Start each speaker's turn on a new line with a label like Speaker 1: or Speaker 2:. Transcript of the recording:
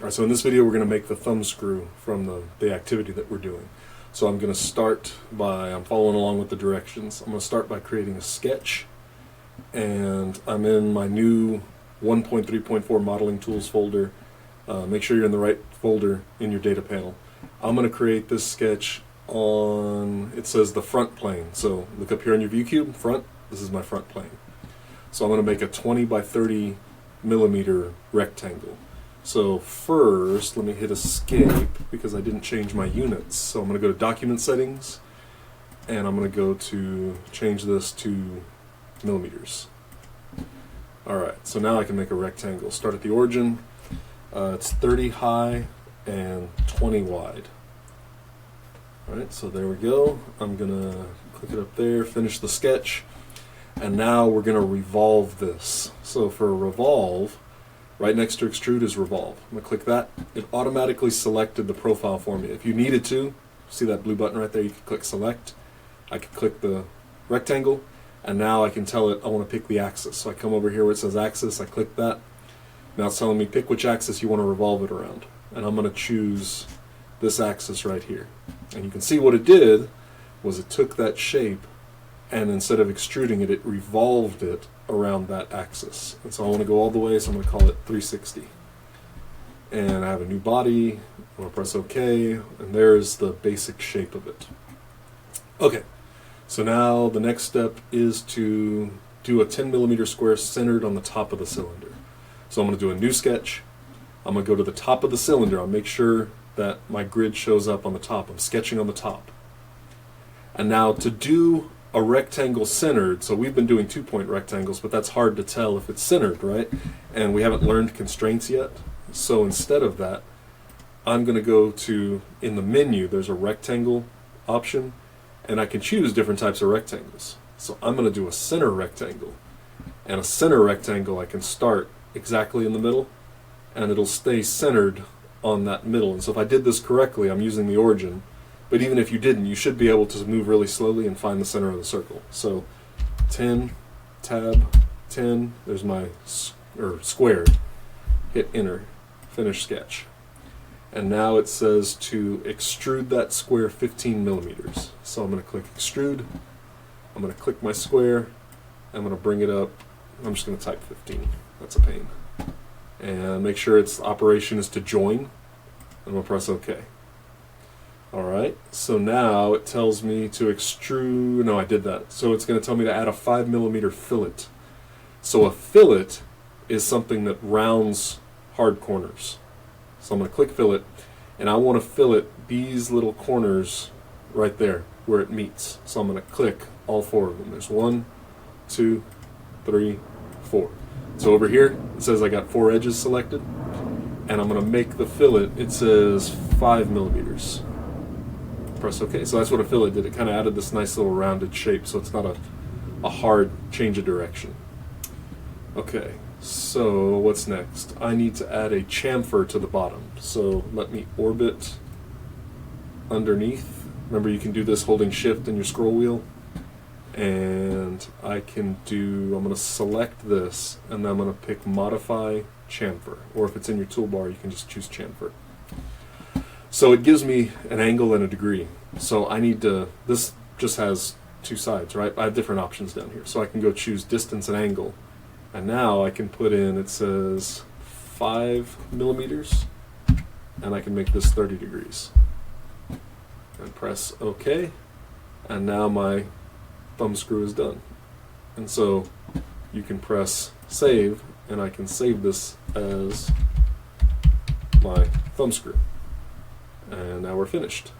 Speaker 1: Alright, so in this video we're going to make the thumb screw from the activity that we're doing. So I'm going to start by, I'm following along with the directions. I'm going to start by creating a sketch, and I'm in my new 1.3.4 modeling tools folder. Make sure you're in the right folder in your data panel. I'm going to create this sketch on, it says the front plane. So look up here on your view cube, front, this is my front plane. So I'm going to make a 20 by 30 millimeter rectangle. So first, let me hit escape because I didn't change my units. So I'm going to go to document settings, and I'm going to go to change this to millimeters. Alright, so now I can make a rectangle. Start at the origin. It's 30 high and 20 wide. Alright, so there we go. I'm going to click it up there, finish the sketch, and now we're going to revolve this. So for revolve, right next to extrude is revolve. I'm going to click that. It automatically selected the profile for me. If you needed to, see that blue button right there, you can click select. I can click the rectangle, and now I can tell it I want to pick the axis. So I come over here where it says axis, I click that. Now it's telling me pick which axis you want to revolve it around. And I'm going to choose this axis right here. And you can see what it did was it took that shape, and instead of extruding it, it revolved it around that axis. And so I want to go all the way, so I'm going to call it 360. And I have a new body. I'm going to press OK, and there's the basic shape of it. Okay, so now the next step is to do a 10 millimeter square centered on the top of the cylinder. So I'm going to do a new sketch. I'm going to go to the top of the cylinder. I'll make sure that my grid shows up on the top. I'm sketching on the top. And now to do a rectangle centered, so we've been doing 2-point rectangles, but that's hard to tell if it's centered, right? And we haven't learned constraints yet. So instead of that, I'm going to go to, in the menu, there's a rectangle option, and I can choose different types of rectangles. So I'm going to do a center rectangle. And a center rectangle I can start exactly in the middle, and it'll stay centered on that middle. And so if I did this correctly, I'm using the origin. But even if you didn't, you should be able to move really slowly and find the center of the circle. So 10, tab, 10, there's my square. Hit enter, finish sketch. And now it says to extrude that square 15 millimeters. So I'm going to click extrude. I'm going to click my square. I'm going to bring it up. I'm just going to type 15. That's a pain. And make sure its operation is to join. I'm going to press OK. Alright, so now it tells me to extrude, no I did that, so it's going to tell me to add a 5 millimeter fillet. So a fillet is something that rounds hard corners. So I'm going to click fillet, and I want to fillet these little corners right there where it meets. So I'm going to click all 4 of them. There's 1, 2, 3, 4. So over here it says I got 4 edges selected, and I'm going to make the fillet, it says 5 millimeters. Press OK. So that's what a fillet did. It kind of added this nice little rounded shape, so it's not a hard change of direction. Okay, so what's next? I need to add a chamfer to the bottom. So let me orbit underneath. Remember, you can do this holding shift in your scroll wheel. And I can do, I'm going to select this, and then I'm going to pick modify chamfer. Or if it's in your toolbar, you can just choose chamfer. So it gives me an angle and a degree. So I need to, this just has 2 sides, right? I have different options down here. So I can go choose distance and angle. And now I can put in, it says 5 millimeters, and I can make this 30 degrees. And press OK. And now my thumb screw is done. And so you can press save, and I can save this as my thumb screw. And now we're finished.